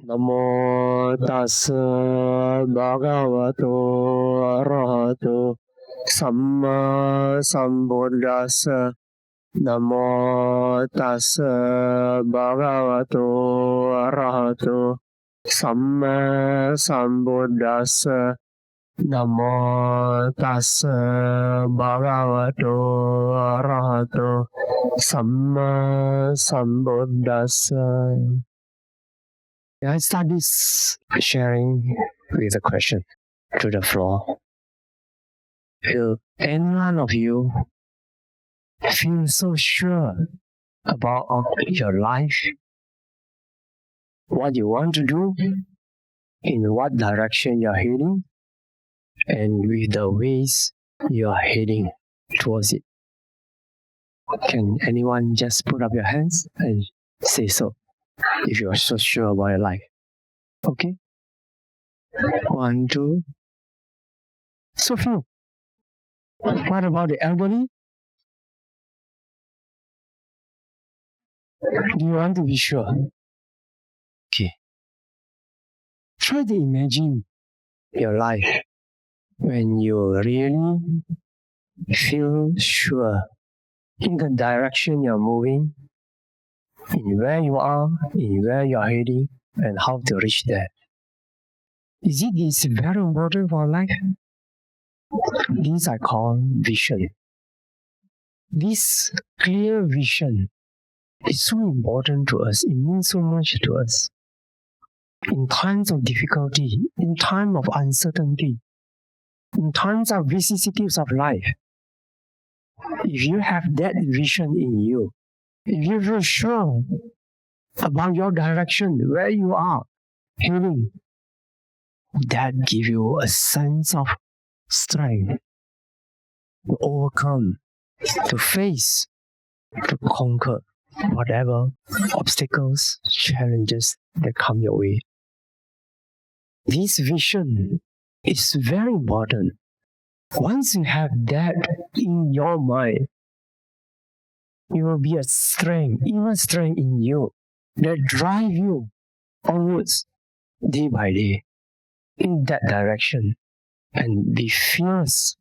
Namo tassa bhagavato arahato samma sambuddhassa. Namo tassa bhagavato arahato samma sambuddhassa. Namo tassa bhagavato arahato samma sambuddhassa. I start this sharing with a question to the floor. Will any one of you feel so sure about your life, what you want to do, in what direction you're heading, and with the ways you're heading towards it? Can anyone just put up your hands and say so, if you are so sure about your life? Okay? 1, 2. So few. What about the elderly? Do you want to be sure? Okay. Try to imagine your life when you really feel sure in the direction you're moving, in where you are, in where you're heading, and how to reach there. Is very important for life? This I call vision. This clear vision is so important to us. It means so much to us. In times of difficulty, in times of uncertainty, in times of vicissitudes of life, if you have that vision in you, if you feel sure about your direction, where you are heading, that gives you a sense of strength to overcome, to face, to conquer whatever obstacles, challenges that come your way. This vision is very important. Once you have that in your mind, it will be a strength, inner strength in you that drive you onwards day by day in that direction, and be fierce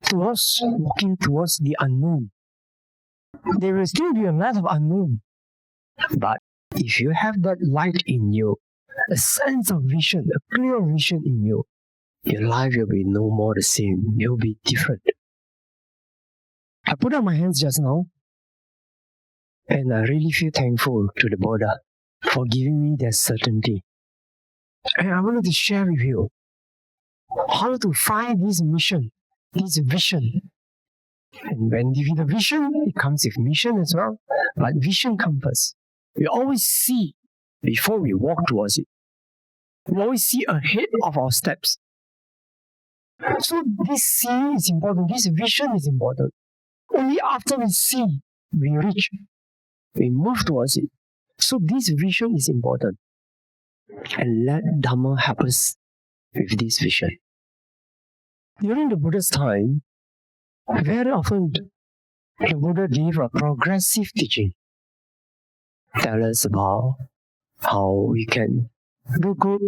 towards walking towards the unknown. There will still be a lot of unknown, but if you have that light in you, a sense of vision, a clear vision in you, your life will be no more the same. It will be different. I put up my hands just now, and I really feel thankful to the Buddha for giving me that certainty. And I wanted to share with you how to find this mission, this vision. And when given the vision, it comes with mission as well. But vision comes first. We always see before we walk towards it. We always see ahead of our steps. So this seeing is important, this vision is important. Only after we see, we reach, we move towards it. So this vision is important. And let Dhamma help us with this vision. During the Buddha's time, very often the Buddha gave a progressive teaching. Tell us about how we can do good,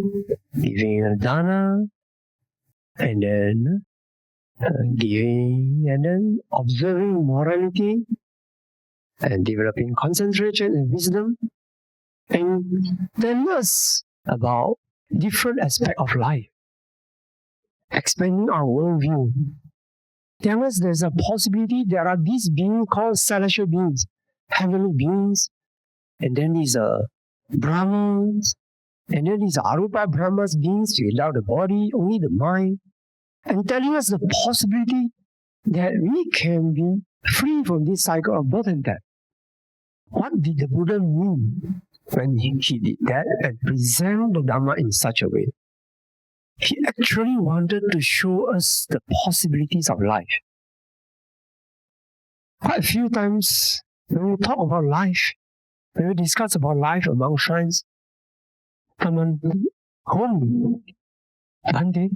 giving dana, and then giving and then observing morality and developing concentration and wisdom, and tell us about different aspects of life, expanding our worldview. Tell us there's a possibility there are these beings called celestial beings, heavenly beings, and then these Brahmans, and then these Arupa Brahmas beings without the body, only the mind, and telling us the possibility that we can be free from this cycle of birth and death. What did the Buddha mean when he did that and presented the Dhamma in such a way? He actually wanted to show us the possibilities of life. Quite a few times when we talk about life, when we discuss about life among shrines, someone, Bhante,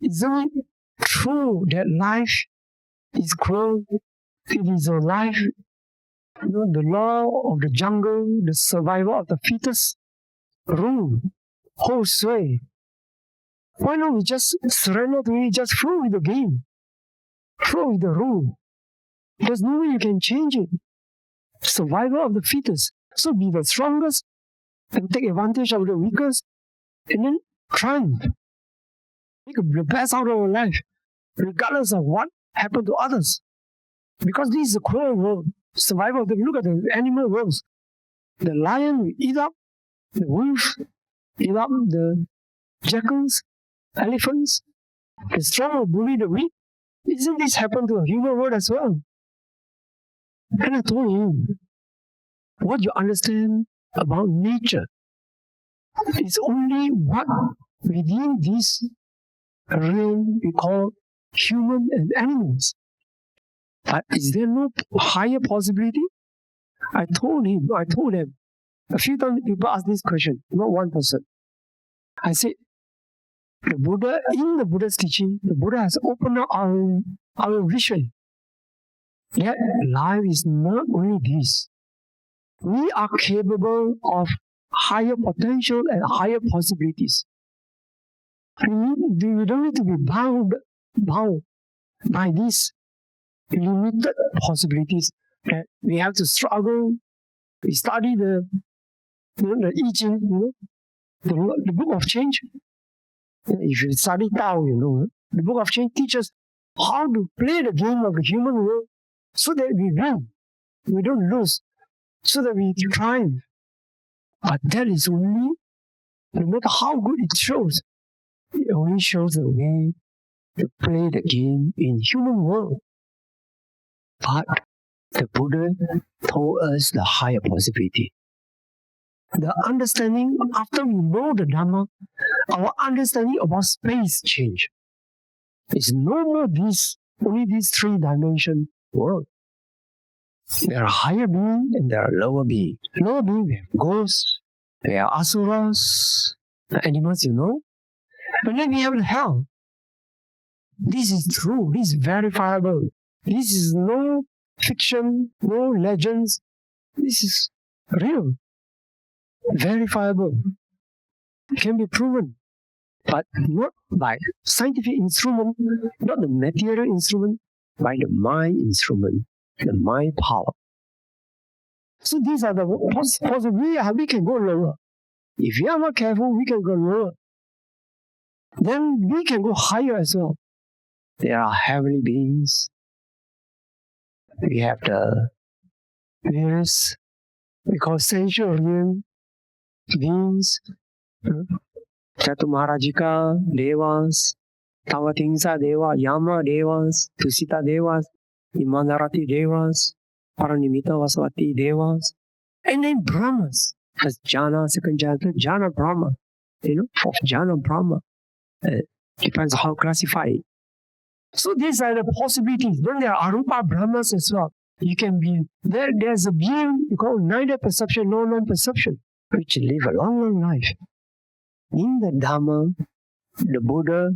isn't it true that life is cruel? It is a life, the law of the jungle, the survival of the fittest. rule, hold sway. Why not we just surrender to it, just flow with the game, flow with the rule. There's no way you can change it. Survival of the fittest. So be the strongest and take advantage of the weakest and then triumph. Make the best out of our life, regardless of what happened to others. Because this is a cruel world. Survival, look at the animal worlds. The lion will eat up the wolf, eat up the jackals, elephants. The strong will bully the weak. Isn't this happen to a human world as well? And I told him, what you understand about nature is only what within this realm we call human and animals. But is there no higher possibility? I told them, a few times people ask this question, not one person. I said, the Buddha, in the Buddha's teaching, the Buddha has opened up our vision. Yet life is not only this. We are capable of higher potential and higher possibilities. We don't need to be bound by these limited possibilities. That we have to struggle. We study the I Ching, the book of change. If you study Tao, the book of change teaches how to play the game of the human world so that we win. We don't lose. So that we triumph. But that is only, no matter how good it shows, it only shows the way to play the game in human world. But the Buddha told us the higher possibility. The understanding, after we know the Dhamma, our understanding about space change. It's no more only this three-dimension world. There are higher beings and there are lower beings. Lower beings, we have ghosts, we have asuras, animals, But then we have hell. This is true, this is verifiable. This is no fiction, no legends. This is real, verifiable. It can be proven, but not by scientific instrument, not the material instrument, by the mind instrument, the mind power. So these are the possibilities. We can go lower. If we are not careful, we can go lower. Then we can go higher as well. There are heavenly beings. We have the various, we call sensual beings, Chatumarajika Devas, Tavatingsa Deva, Yama Devas, Tusita Devas, Imanarati Devas, Paranimita Vasavati Devas, and then Brahmas. That's Jhana, second Jhana Brahma, fourth Jhana Brahma. Depends how classified. So these are the possibilities. Then there are Arupa Brahmas as well. You can be, there's a being you call neither perception nor non-perception, which live a long life. In the Dhamma, the Buddha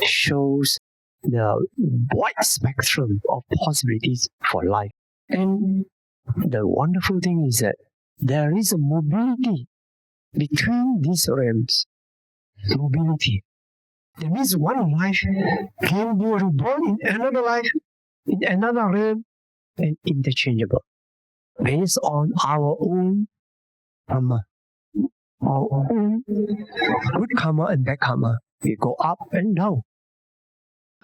shows the wide spectrum of possibilities for life. And the wonderful thing is that there is a mobility between these realms. Mobility. That means one life can be reborn in another life, in another realm, and interchangeable. Based on our own karma. Our own good karma and bad karma. We go up and down.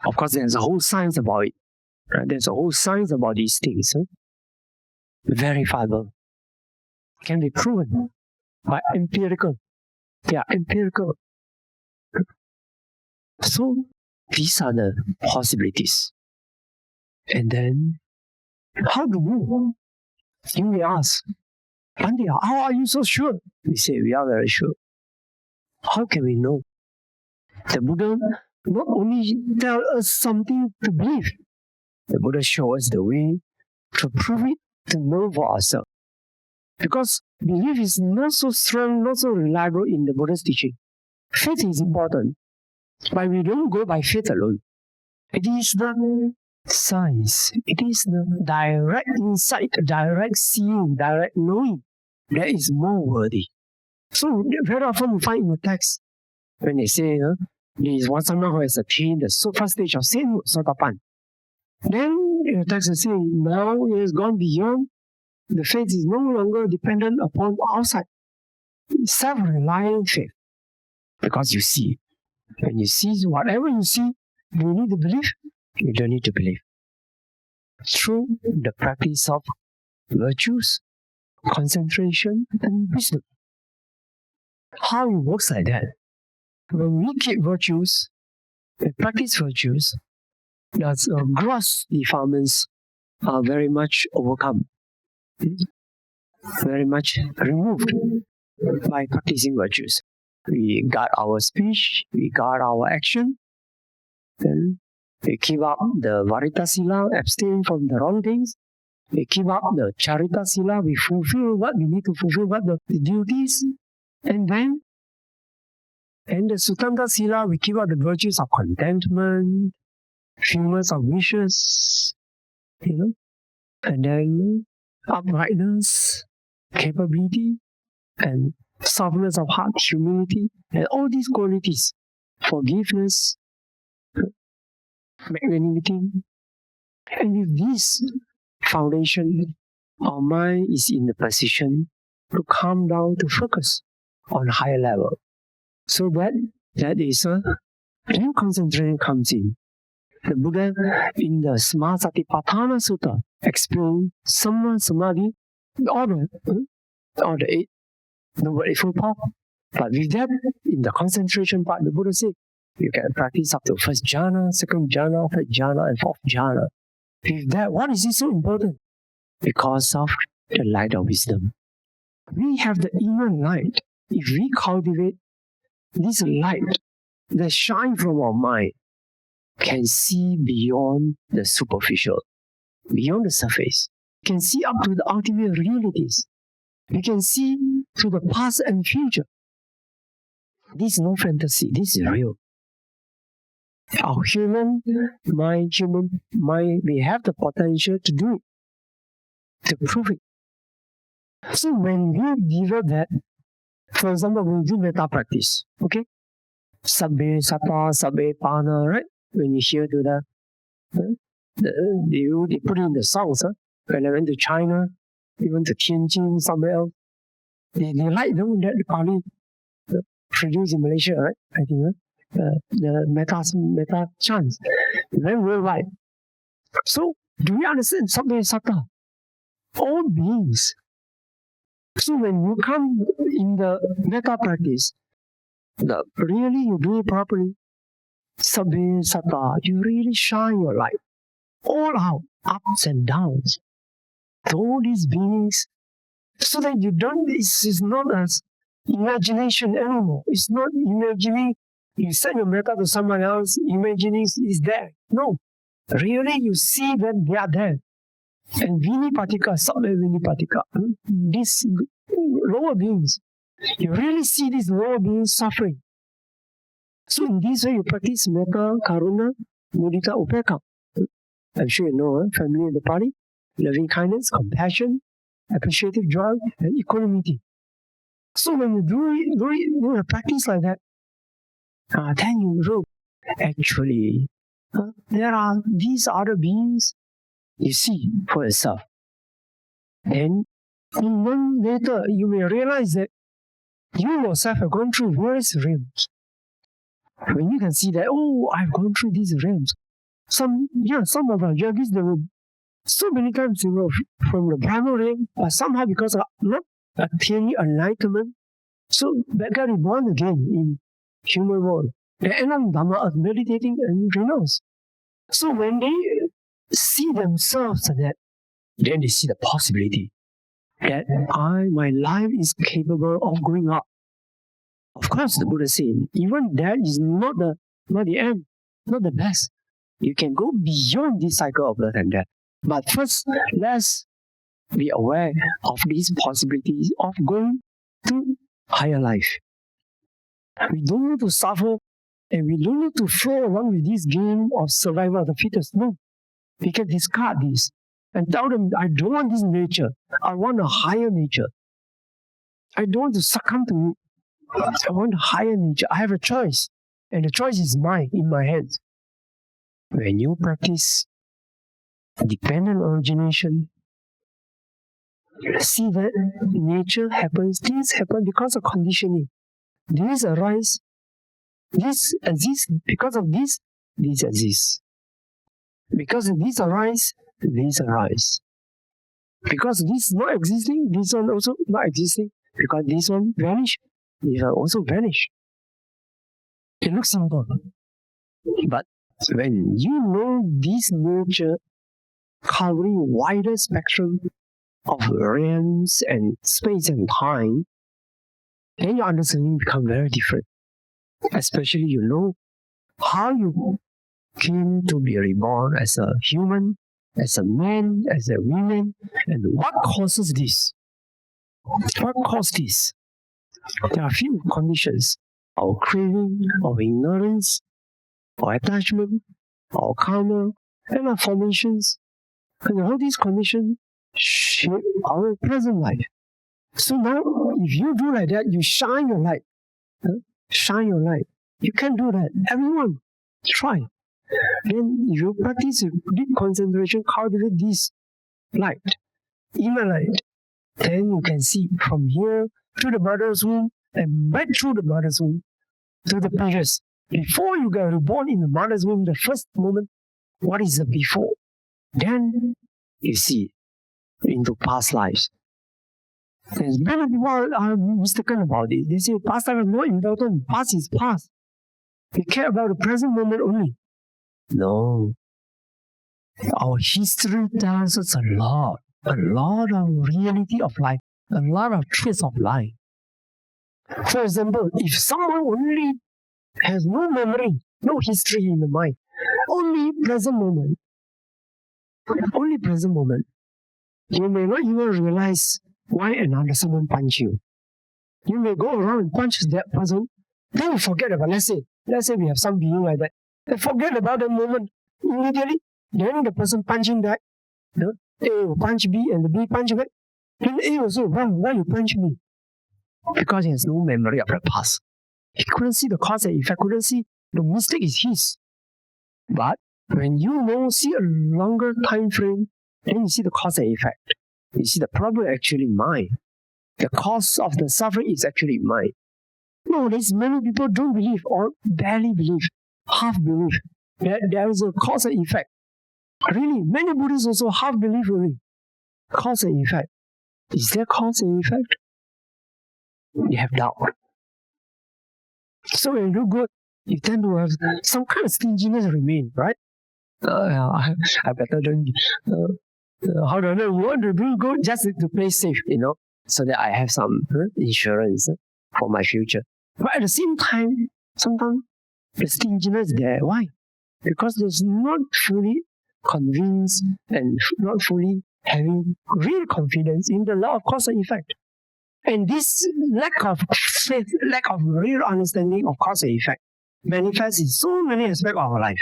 Of course, there's a whole science about it. Right? There's a whole science about these things. Verifiable. Can be proven by empirical. They are empirical. So, these are the possibilities. And then, how do we? You may ask, Pandya, how are you so sure? We say, we are very sure. How can we know? The Buddha not only tell us something to believe, the Buddha shows us the way to prove it, to know for ourselves. Because belief is not so strong, not so reliable in the Buddha's teaching. Faith is important, but we don't go by faith alone. It is the science, it is the direct insight, direct seeing, direct knowing that is more worthy. So very often we find in the text, when they say, there is one someone who has attained the first stage of sin, sotapan. Then the text is saying, now it has gone beyond. The faith is no longer dependent upon outside. Self-reliant faith. Because you see, when you see whatever you see, you need to believe, you don't need to believe. Through the practice of virtues, concentration, and wisdom. How it works like that? When we keep virtues, we practice virtues, the gross defilements are very much overcome, very much removed by practicing virtues. We guard our speech, we guard our action, then we keep up the Varita Sila, abstain from the wrong things. We keep up the Charita Sila, we fulfill what we need to fulfill, what the duties. And then, and the Sutanta Sila, we keep up the virtues of contentment, fewness of wishes, and then uprightness, capability, and softness of heart, humility, and all these qualities, forgiveness, magnanimity. And with this foundation, our mind is in the position to calm down, to focus on a higher level. So that is then concentration comes in. The Buddha in the Smasatipatthana Sutta explained Samma Samadhi, all the 8 Noble Eightfold Path. But with that, in the concentration part, the Buddha said, you can practice up to first jhana, second jhana, third jhana, and fourth jhana. With that, what is it so important? Because of the light of wisdom. We have the inner light. If we cultivate this light that shines from our mind, can see beyond the superficial, beyond the surface. Can see up to the ultimate realities. We can see to the past and future. This is no fantasy. This is real. Our human mind, we have the potential to do it, to prove it. So when we develop that, for example, when we do metta practice, okay? Sabbe Sata, Sabbe Pana, right? When you hear to they put it in the songs. When I went to China, even to Tianjin, somewhere else, they like that Pali produced in Malaysia, right? I think the metta chants, very worldwide. So do we understand Sabbe Sata? All beings. So when you come in the metta practice, really you do it properly, Sabbe Sata, you really shine your light all out, ups and downs, to all these beings, so that you don't, this is not as imagination anymore. It's not imagining, you send your metta to someone else, imagining is there. No, really you see that they are there. And Vinipatika, Sabbe Vinipatika, these lower beings, you really see these lower beings suffering. So in this way you practice metta, karuna, mudita, upeka. I'm sure you know, family of the party, loving kindness, compassion, appreciative joy, and equanimity. So when you do a practice like that, then you look, actually, there are these other beings, you see for yourself. And then later you may realize that you yourself have gone through various realms. When you can see that, oh, I've gone through these realms. Some of us, you have reached the room. So many times you know from the Brahma realm, but somehow because of not attaining enlightenment, so that got reborn again in human world. They end up in Dhamma earth meditating and renounce. So when they see themselves like that, then they see the possibility that my life is capable of going up. Of course, the Buddha said, even that is not the end, not the best. You can go beyond this cycle of birth and death. But first, let's be aware of these possibilities of going to higher life. We don't need to suffer and we don't need to flow along with this game of survival of the fittest. No. We can discard this and tell them, I don't want this nature. I want a higher nature. I don't want to succumb to it. I want a higher nature. I have a choice. And the choice is mine, in my hands. When you practice dependent origination, see that nature happens, things happen because of conditioning. These arise, this exists, because of this exists. Because these arise, these arise. Because this not existing, this one also not existing. Because this one vanish, this one also vanish. It looks simple. But when you know this nature covering wider spectrum of realms and space and time, then your understanding becomes very different. Especially you know how you came to be reborn as a human, as a man, as a woman, and what causes this? What caused this? There are a few conditions. Our craving, our ignorance, our attachment, our karma, and our formations. And all these conditions shape our present life. So now, if you do like that, you shine your light. Shine your light. You can do that. Everyone, try. Then if you practice deep concentration, cultivate this light, inner light. Then you can see from here to the mother's womb and back through the mother's womb to the previous. Before you get reborn in the mother's womb, the first moment, what is the before? Then you see into past lives. And many people are mistaken about it. They say past life is not important. Past is past. We care about the present moment only. No. Our history tells us a lot of reality of life, a lot of truths of life. For example, if someone only has no memory, no history in the mind, only present moment, you may not even realize why someone punch you. You may go around and punch that person, then you forget about, let's say we have some being like that, they forget about the moment immediately, then the person punching that, A will punch B and the B punch back, then A also, why you punch me? Because he has no memory of the past. He couldn't see the cause and effect, couldn't see the mistake is his. But when you see a longer time frame, then you see the cause and effect. You see the problem actually mine. The cause of the suffering is actually mine. Nowadays, many people don't believe or barely believe, half believe that there is a cause and effect. Really, many Buddhists also half believe only. Cause and effect. Is there cause and effect? You have doubt. So when you do good, you tend to have some kind of stinginess remain, right? I better don't. How do I know? You want to do good just to play safe, so that I have some insurance for my future. But at the same time, sometimes the stinginess is there. Why? Because there's not fully convinced and not fully having real confidence in the law of cause and effect. And this lack of faith, lack of real understanding of cause and effect manifests in so many aspects of our life.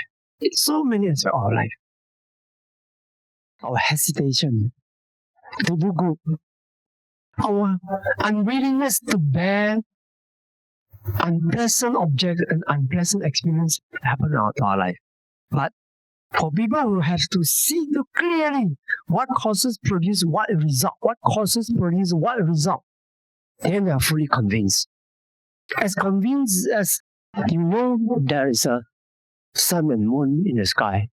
Our hesitation to do good, our unwillingness to bear unpleasant objects and unpleasant experience happen in our life. But for people who have to see clearly what causes produce what result, then they are fully convinced. As convinced as there is a sun and moon in the sky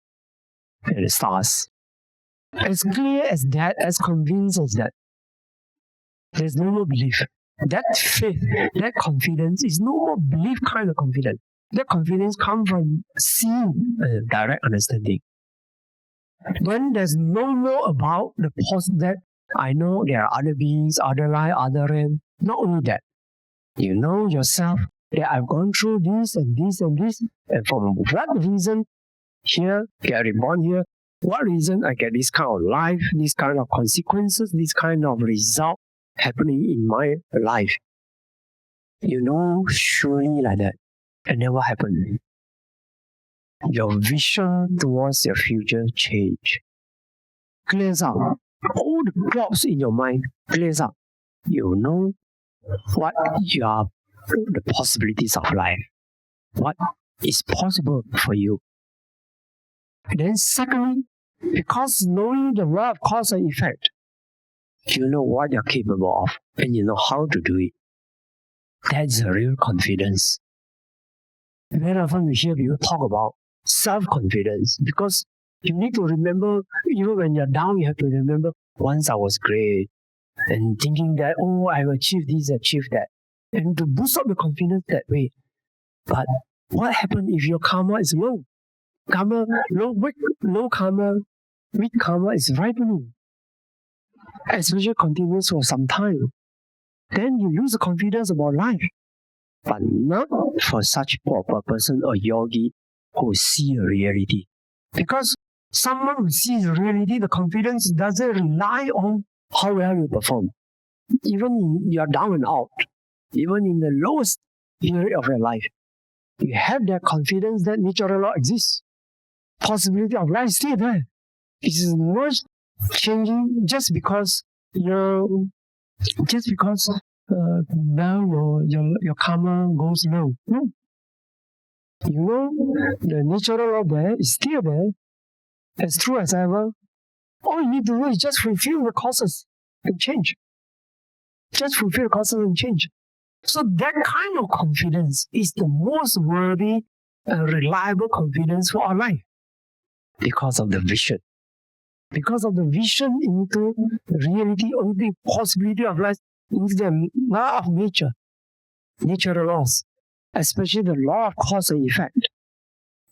and the stars. As clear as that, as convinced as that, there's no more belief. That faith, that confidence is no more belief kind of confidence. That confidence comes from seeing direct understanding. Then there's no more about the that I know there are other beings, other life, other realm. Not only that, you know yourself that I've gone through this and this and this, and for what reason here, get reborn here, what reason I get this kind of life, this kind of consequences, this kind of result happening in my life. You know surely like that. And then what happened? Your vision towards your future change. Clears up. All the blocks in your mind clears up. You know what you are the possibilities of life. What is possible for you? Then secondly, because knowing the law of cause and effect, you know what you're capable of and you know how to do it. That's a real confidence. Very often we hear people talk about self-confidence because you need to remember, even when you're down, you have to remember, once I was great, and thinking that, oh, I've achieved this, achieved that, and to boost up your confidence that way. But what happens if your karma is low? Karma, low karma, weak karma is ripening, especially continues for some time. Then you lose the confidence about life. But not for such a person or yogi who see reality. Because someone who sees reality, the confidence doesn't rely on how well you perform. Even you are down and out, even in the lowest period of your life, you have that confidence that natural law exists. Possibility of life is still there. It is not changing just because now your karma goes low. No. You know, the natural law there is still there, as true as ever. All you need to do is just fulfill the causes and change. Just fulfill the causes and change. So that kind of confidence is the most worthy and reliable confidence for our life. Because of the vision. Because of the vision into reality, into the possibility of life, into the law of nature, natural laws, especially the law of cause and effect.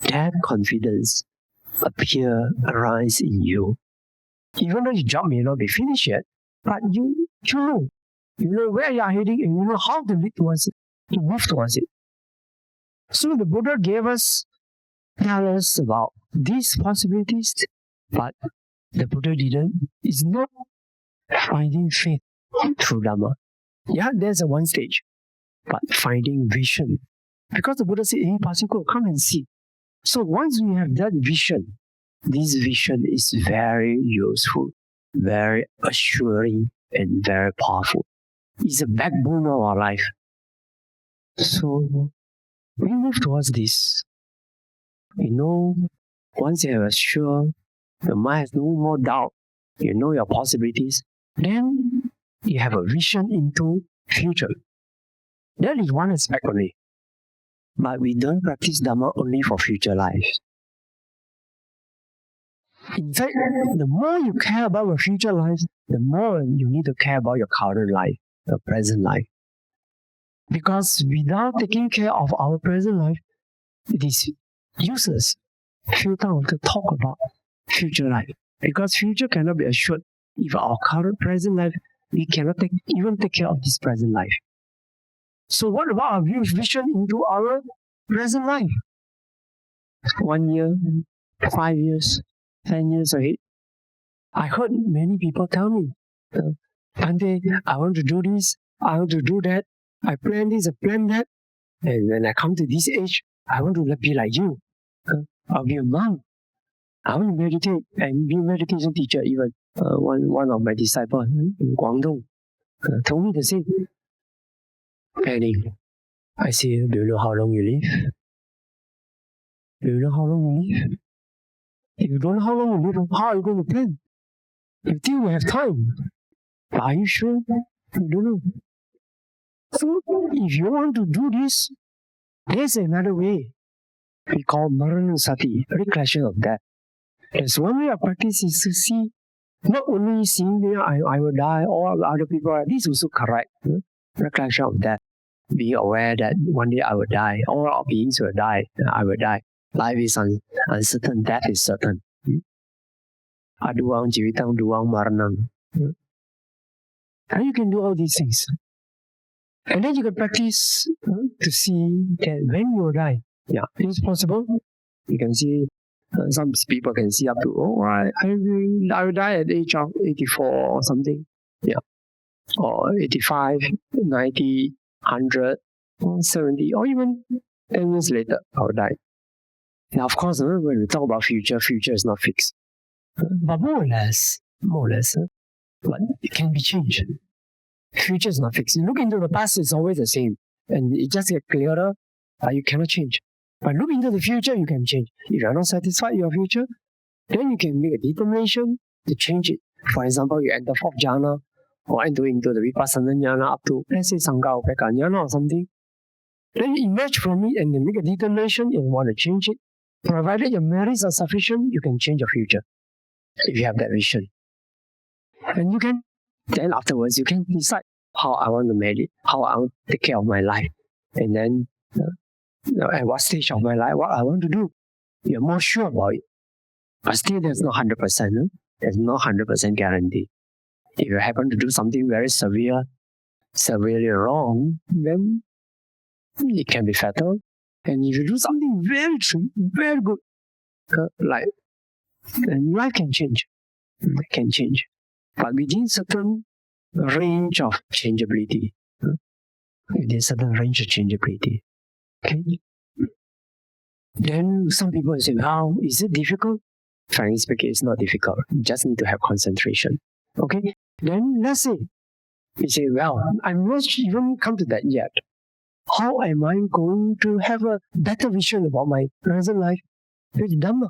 That confidence arise in you. Even though your job may not be finished yet, but you know where you are heading and you know how to lead towards it, to move towards it. So the Buddha tell us about these possibilities, but the Buddha is not finding faith through Dhamma. Yeah, there's a one stage, but finding vision. Because the Buddha said, hey, Pasiko, come and see. So once we have that vision, this vision is very useful, very assuring, and very powerful. It's a backbone of our life. So we move towards this. You know, once you have assured, your mind has no more doubt, you know your possibilities, then you have a vision into future. That is one aspect only. But we don't practice Dhamma only for future life. In fact, the more you care about your future life, the more you need to care about your current life, your present life. Because without taking care of our present life, it is useless, futile to talk about future life. Because future cannot be assured if our current present life, we cannot even take care of this present life. So what about our vision into our present life? 1 year, 5 years, 10 years ahead. I heard many people tell me, Bhante, I want to do this, I want to do that, I plan this, I plan that, and when I come to this age, I want to be like you. I'll be a monk. I want to meditate and be a meditation teacher even. One of my disciples in Guangdong told me the same. Planning. I say, do you know how long you live? Do you know how long you live? If you don't know how long you live, how are you going to plan? You think we have time. But are you sure? You don't know. So if you want to do this, there's another way. We call Maranasati, recollection of death. There's one way of practice is to see, not only seeing I will die, all other people are, this is also correct. Recollection of death. Being aware that one day I will die, all our beings will die, I will die. Life is uncertain, death is certain. Aduang jivitang duang maranang. And you can do all these things. And then you can practice to see that when you will die. Yeah, it's possible. You can see, some people can see up to, I will die at the age of 84 or something. Yeah. Or 85, 90, 100, 70, or even 10 years later, I will die. Now, of course, when we talk about future is not fixed. But more or less, but it can be changed. Future is not fixed. You look into the past, it's always the same. and it just gets clearer, you cannot change. But look into the future, you can change. If you are not satisfied with your future, then you can make a determination to change it. For example, you enter fourth jhana, or enter into the vipassana jhana up to, let's say, sangha upeka jhana or something. Then you emerge from it and you make a determination and want to change it. Provided your merits are sufficient, you can change your future if you have that vision. And you can, then afterwards, you can decide how I want to manage, how I want to take care of my life. And then, at what stage of my life, what I want to do. You're more sure about it. But still, there's no 100%. There's no 100% guarantee. If you happen to do something very severely wrong, then it can be fatal. And if you do something very true, very good, then life can change. It can change. But within certain range of changeability. Within certain range of changeability. Okay? Then some people say, "How is it difficult?" Frankly speaking, it's not difficult. You just need to have concentration. Okay? Then let's say, you say, "Well, I'm not even come to that yet. How am I going to have a better vision about my present life with Dhamma?"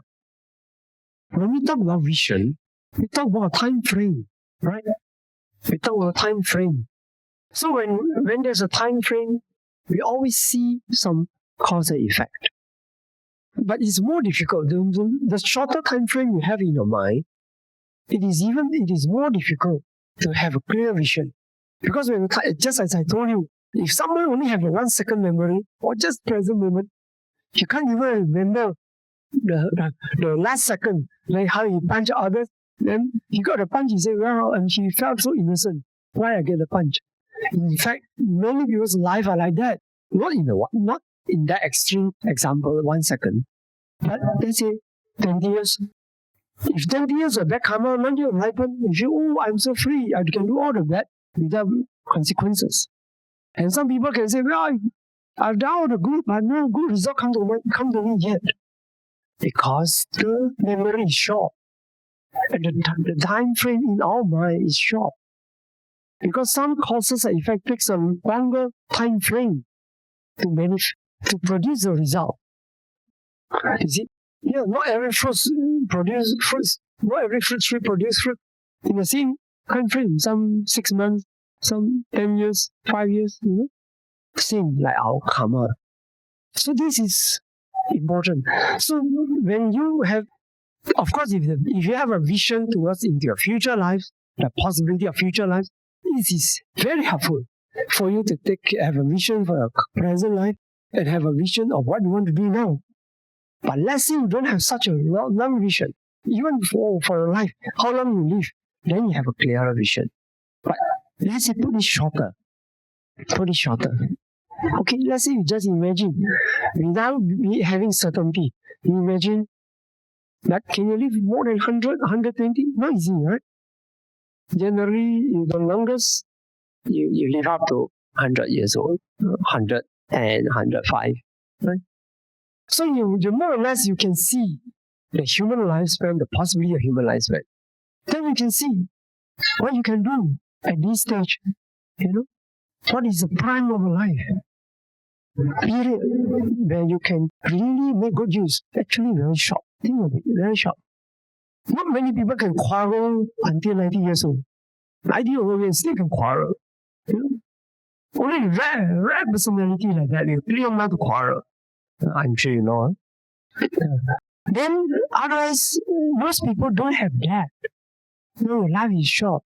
When we talk about vision, we talk about a time frame, right? We talk about a time frame. So when there's a time frame, we always see some cause and effect. But it's more difficult. The shorter time frame you have in your mind, it is more difficult to have a clear vision. Because just as I told you, if someone only have a 1 second memory or just present moment, you can't even remember the last second, like how he punched others. Then he got a punch, he said, "Well," and he felt so innocent. Why I get the punch? In fact, many people's life are like that. Not in that extreme example, 1 second. But let's say 20 years. If 20 years of bad karma, one year will happen, you feel, "Oh, I'm so free, I can do all of that without consequences." And some people can say, "Well, I've done all the good, but no good result come to me yet." Because the memory is short. And the time frame in our mind is short. Because some causes and effect takes a longer time frame to produce the result. You see? Yeah, not every fruit produce fruits. Not every fruit tree produce fruit in the same time frame. Some 6 months, some 10 years, 5 years, Same like our karma. So this is important. So when you have, of course, if you have a vision towards into your future life, the possibility of future life, this is very helpful for you to have a vision for your present life and have a vision of what you want to do now. But let's say you don't have such a long vision, even for your life, how long you live, then you have a clearer vision. But let's say put it shorter. Okay, let's say you just imagine, without having certainty, you imagine that can you live more than 100, 120? Not easy, right? Generally, the longest, you live up to 100 years old, 100 and 105, right? So you more or less you can see the human lifespan, the possibility of human lifespan. Then you can see what you can do at this stage. What is the prime of life? Period where you can really make good use. Actually, very short. Think of it, very short. Not many people can quarrel until 90 years old. 90 years old, still can quarrel. Only rare personality like that, they really not to quarrel. I'm sure you know. Then, otherwise, most people don't have that. Life is short.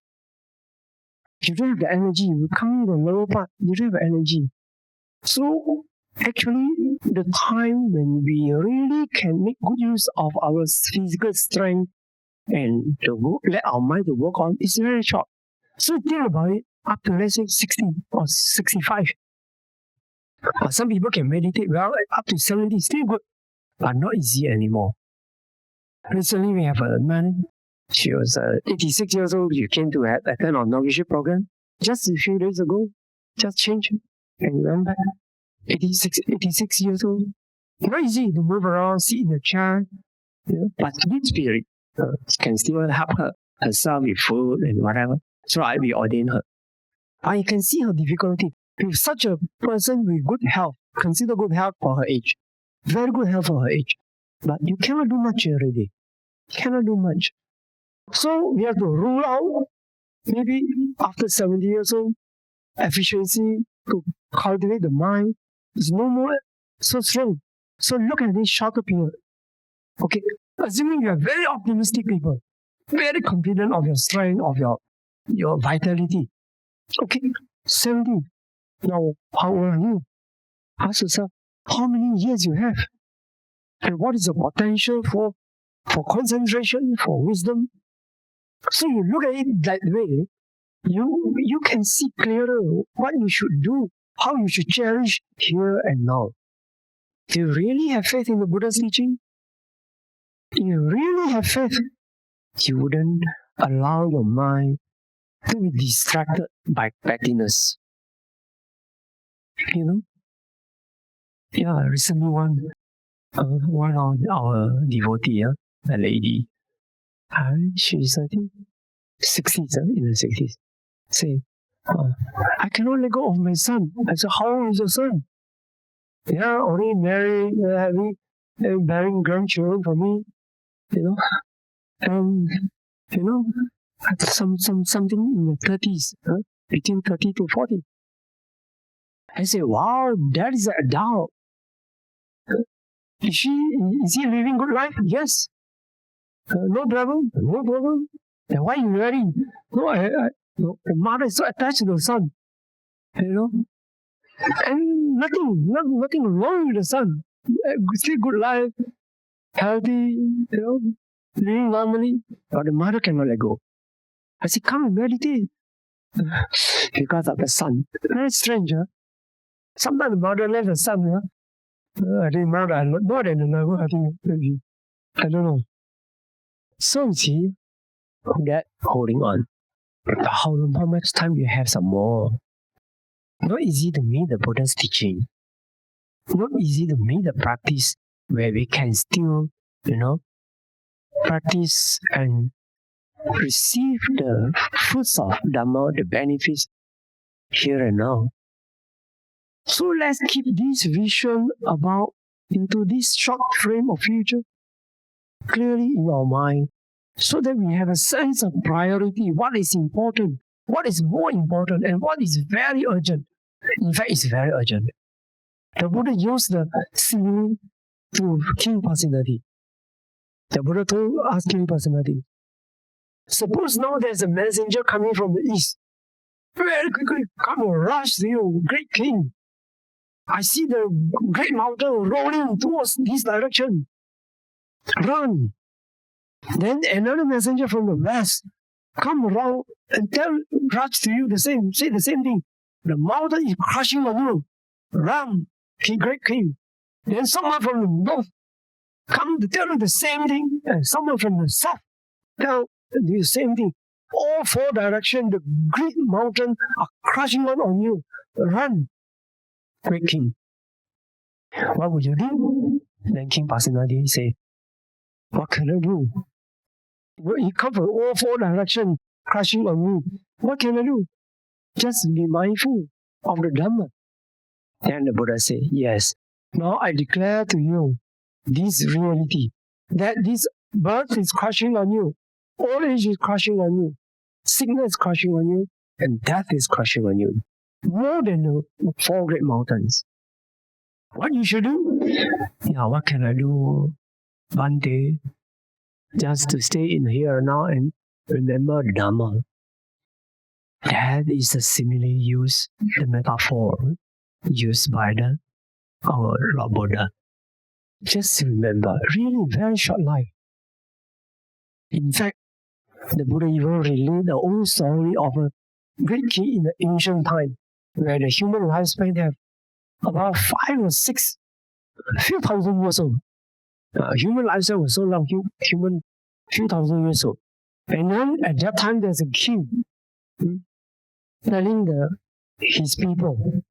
You don't have the energy. You come in the lower part, you don't have energy. So, actually, the time when we really can make good use of our physical strength and let our mind to work on is very short. So, think about it up to, let's say, 60 or 65. Some people can meditate well up to 70, still good, but not easy anymore. Recently, we have a man, she was 86 years old, she came to attend our membership program just a few days ago, just changed and went back. 86 years old. Not easy to move around, sit in a chair, but good spirit can still help herself with food and whatever. So we ordained her. You can see her difficulty. If such a person with good health, consider good health for her age, very good health for her age, but you cannot do much already. Cannot do much. So we have to rule out, maybe after 70 years old, efficiency to cultivate the mind is no more so strong. So look at this shorter period. Okay, assuming you are very optimistic people, very confident of your strength, of your vitality. Okay, 70. Now, how old are you? Ask yourself, how many years you have? And what is the potential for concentration, for wisdom? So you look at it that way, you can see clearer what you should do, how you should cherish here and now. If you really have faith in the Buddha's teaching, if you really have faith, you wouldn't allow your mind to be distracted by pettiness. You know? Yeah, recently one of our devotee, a lady, she's I think 60s, in the 60s, say, I cannot let go of my son. I said, how old is your son? Yeah, only married, bearing grandchildren for me, something in the 30s, between 30 to 40. I say, wow, that is an adult. Is he living good life? Yes. No problem. Then why are you marrying? No, the mother is so attached to the son. And nothing wrong with the son. Still good life, healthy, living normally. But the mother cannot let go. I said, come and meditate. Because of the son. Very strange, huh? Sometimes the mother left the son, I think more than another, I think maybe. I don't know. So you see, that holding on. How much time do you have some more? Not easy to meet the Buddha's teaching. Not easy to meet the practice where we can still, practice and receive the fruits of Dhamma, the benefits here and now. So let's keep this vision about into this short frame of future clearly in our mind so that we have a sense of priority, what is important, what is more important, and what is very urgent. In fact, it's very urgent. The Buddha used the simile to King Personality. The Buddha told us King Personality, suppose now there's a messenger coming from the east. Very quickly come and rush to you, great king. I see the great mountain rolling towards this direction. Run. Then another messenger from the west come around and rush to you say the same thing. The mountain is crushing on you. Run, great king. Then someone from the north come to tell you the same thing, and someone from the south tell you the same thing. All four directions, the great mountain are crushing on you. Run, great king. What would you do? Then King Personality say, what can I do? You come from all four directions, crushing on you. What can I do? Just be mindful of the Dhamma. Then the Buddha say, yes, now I declare to you this reality, that this birth is crushing on you, old age is crushing on you, sickness is crushing on you, and death is crushing on you. More than the four great mountains. What you should do? Yeah, what can I do one day? Just to stay in here now and remember Dhamma. That is the simile used, the metaphor used by our Lord Buddha. Just remember, really very short life. In fact, the Buddha even related the old story of a great king in the ancient time, where the human lifespan have about 5 or 6, a few thousand years old. Human lifespan was so long, human few thousand years old. And then at that time there's a king telling his people,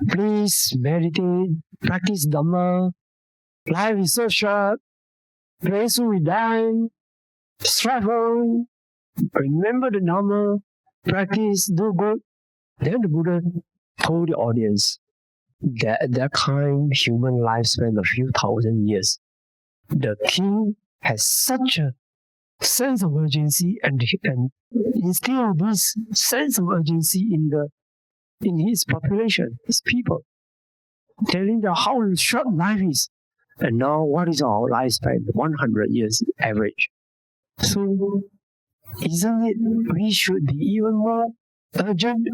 please meditate, practice Dhamma. Life is so short. Very soon we die. Strive on. Remember the Dhamma. Practice, do good. Then the Buddha told the audience that at that time, human lifespan a few thousand years, the king has such a sense of urgency and instill this sense of urgency in his population, his people, telling them how short life is. And now, what is our lifespan? 100 years average. So, isn't it we should be even more urgent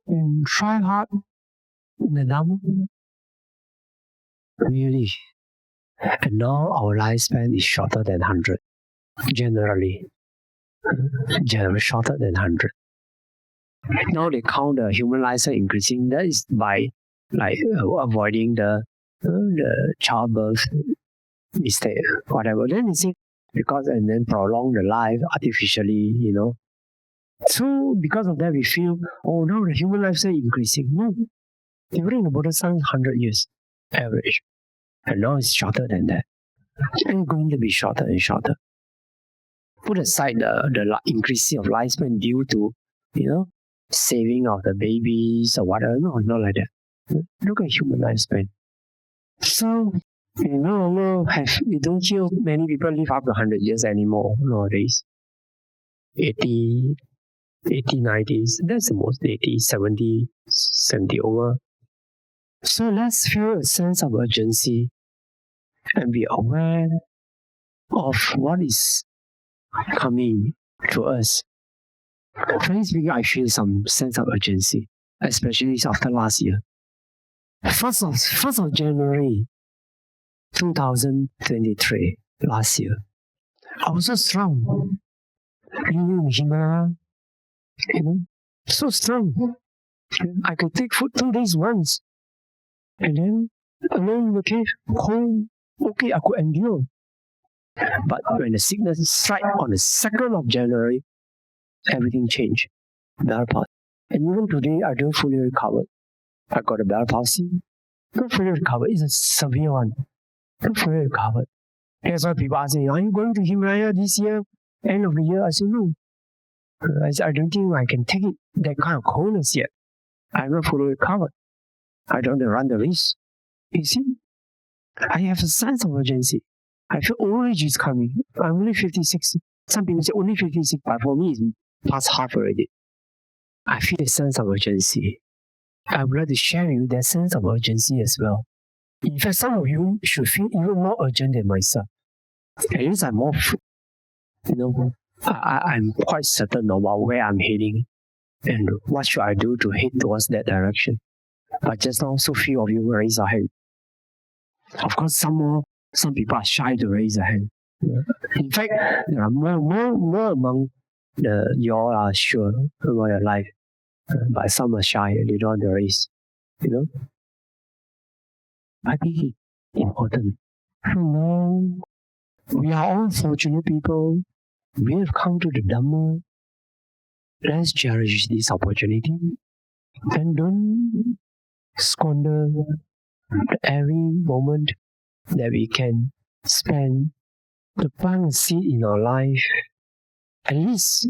and try hard in the Dhamma? Really. And now our lifespan is shorter than 100. Generally shorter than 100. Now they count the human lifespan increasing. That is by avoiding the childbirth mistake, whatever. Then they say because and then prolong the life artificially, So because of that, we feel, oh, now the human lifespan increasing. No, during the Buddha's time, 100 years average, and now it's shorter than that, and going to be shorter and shorter. Put aside the increasing of lifespan due to, saving of the babies or whatever. No, not like that. Look at human lifespan. So, we don't hear many people live up to 100 years anymore nowadays. 80, 90s, that's the most, 80, 70 over. So let's feel a sense of urgency and be aware of what is coming to us. Frankly speaking, I feel some sense of urgency, especially after last year. 1st of January 2023, last year, I was so strong. In Himalaya, so strong. I could take food 2 days once. And then alone in the cave, home, okay, I could endure. But when the sickness struck on the 2nd of January, everything changed. Bell palsy. And even today, I don't fully recover. I got a bell palsy. Not fully recovered. It's a severe one. Not fully recovered. That's why people ask me, are you going to Himalaya this year? End of the year? I say, no. I don't think I can take it, that kind of coldness yet. I'm not fully recovered. I don't want to run the risk. You see? I have a sense of urgency. I feel old age is coming. I'm only 56. Some people say only 56, but for me, it's past half already. I feel a sense of urgency. I would like to share with you that sense of urgency as well. In fact, some of you should feel even more urgent than myself. At least I'm more, I'm quite certain about where I'm heading and what should I do to head towards that direction. But just now, so few of you raise a hand. Of course, some people are shy to raise a hand. In fact, there are more among you all are sure about your life, but some are shy. They don't want to raise. I think it's important. Now, we are all fortunate people. We have come to the Dhamma. Let's cherish this opportunity and don't squander every moment that we can spend to plant a seed in our life. At least,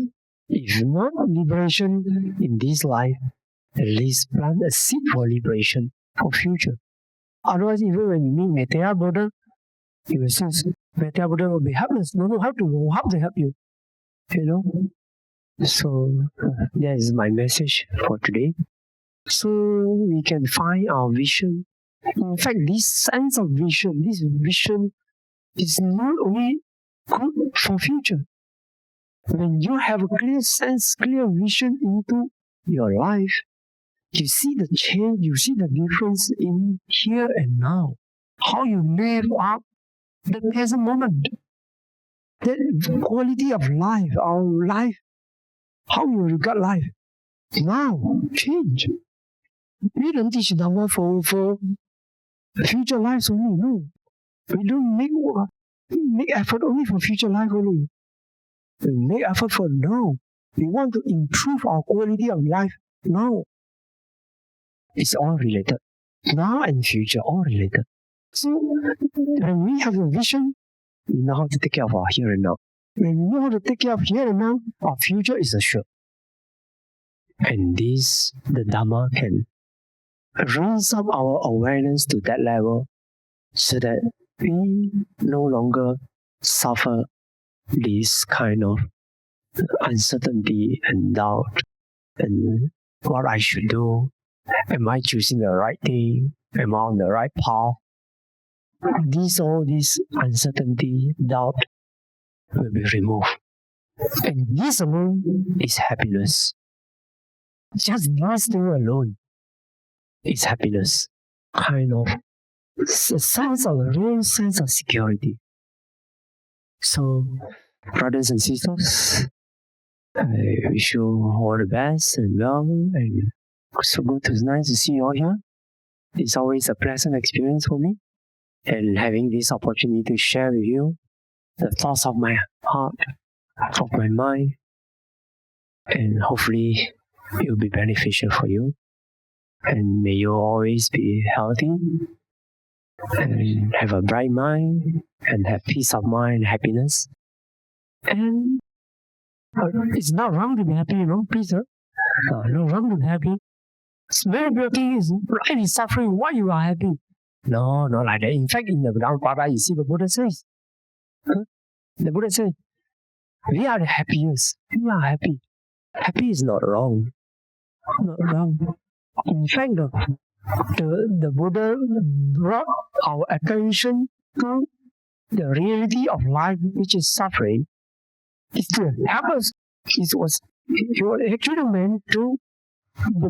if not liberation in this life, at least plant a seed for liberation for future. Otherwise, even when you meet Metteyya Buddha, you will say Metteyya Buddha will be helpless. Don't know how to help you. So that is my message for today. So we can find our vision. In fact, this sense of vision, this vision is not only good for future. When you have a clear sense, clear vision into your life, you see the change, you see the difference in here and now. How you live up the present moment. The quality of life, our life, how you regard life. Now, change. We don't teach Dhamma for future lives only, no. We don't make effort only for future life only. We make effort for now. We want to improve our quality of life now. It's all related. Now and future, all related. So, when we have a vision, we know how to take care of our here and now. When we know how to take care of here and now, our future is assured. And this, the Dhamma can raise up our awareness to that level so that we no longer suffer this kind of uncertainty and doubt and what I should do. Am I choosing the right thing? Am I on the right path? All this uncertainty, doubt will be removed. And this alone is happiness. Just this thing alone is happiness. Kind of a sense of a real sense of security. So, brothers and sisters, I wish you all the best and well, and so good. It's nice to see you all here. It's always a pleasant experience for me, and having this opportunity to share with you the thoughts of my heart, of my mind, and hopefully it will be beneficial for you. And may you always be healthy and have a bright mind and have peace of mind and happiness. And it's not wrong to be happy, please, no wrong to be happy. It's very beautiful. Is right in suffering. Why you are happy? No, not like that. In fact, in the Dhamma, you see the Buddha says, the Buddha says, we are the happiest. We are happy. Happy is not wrong. Not wrong. In fact, the Buddha brought our attention to the reality of life, which is suffering. It's to help us. It was actually meant to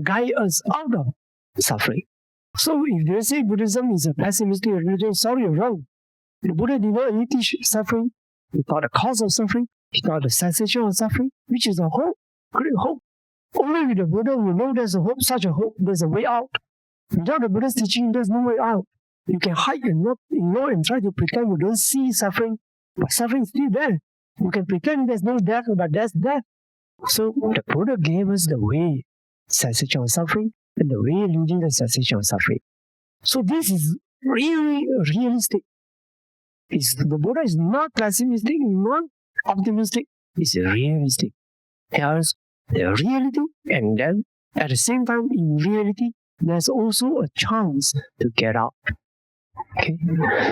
guide us out of suffering. So if they say Buddhism is a pessimistic religion, sorry, you're wrong. The Buddha did not only teach suffering. He taught the cause of suffering. He taught the cessation of suffering, which is a hope, great hope. Only with the Buddha we know there's a hope, such a hope, there's a way out. Without the Buddha's teaching, there's no way out. You can hide and not ignore and try to pretend you don't see suffering, but suffering is still there. You can pretend there's no death, but there's death. So the Buddha gave us the way, cessation of suffering, and the way leading the cessation of suffering. So this is really realistic. The Buddha is not pessimistic, not optimistic. It's realistic. There's the reality, and then at the same time, in reality, there's also a chance to get out. Okay,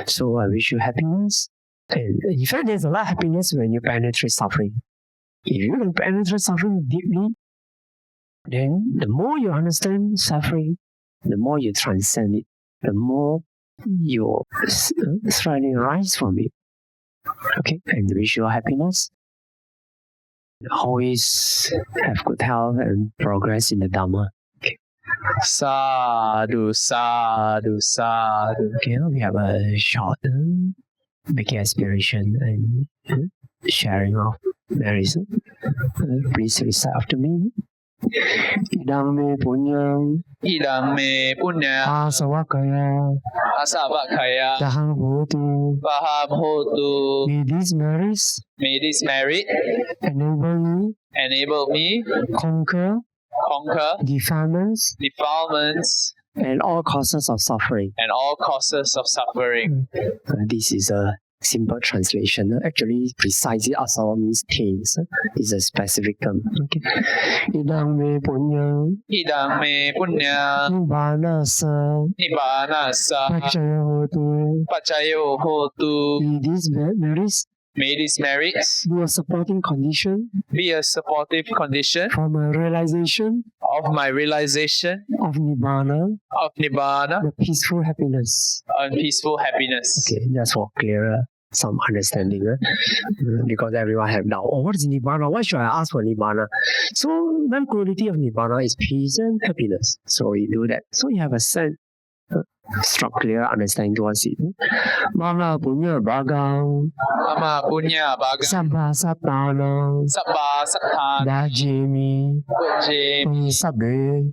so I wish you happiness. And in fact, there's a lot of happiness when you penetrate suffering. If you can penetrate suffering deeply, then the more you understand suffering, the more you transcend it, the more you slightly rise from it. Okay, and wish you happiness. Always have good health and progress in the Dhamma. Okay. Sadhu, sadhu, sadhu. Okay, we have a short making aspiration and sharing of medicine. Please recite after me. Idang me punyam. Idang me punya. Asavakaya. Asavakaya. Daham hotu. Baham hotu. May these merits. May this merit enable me conquer defilements and all causes of suffering. This is a simple translation. Actually, precisely asava means things. It's a specific term. Okay. Idang me punya. Idang me punya. Nibbanasa. Nibbanasa. Pacayo hotu. May these merits be a supporting condition for my realization of Nibbana, the peaceful happiness. Okay, just for clearer some understanding, because everyone have doubt. Oh, what is Nibbana? Why should I ask for Nibbana? So, one quality of Nibbana is peace and happiness. So you do that. So you have a sense. Strong, clear understanding towards it. Mama punya bagang. Sabba satana. Dajemi. Sabe.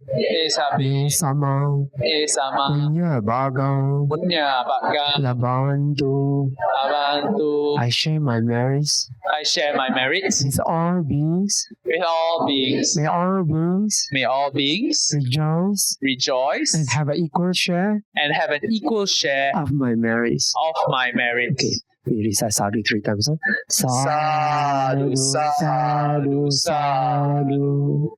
Sama. Punya bagang. Labantu. I share my merits. With all beings. May all beings. Rejoice. And have an equal share. Of my merits. Okay. We recite sadhu 3 times. Sadhu, sadhu, sadhu.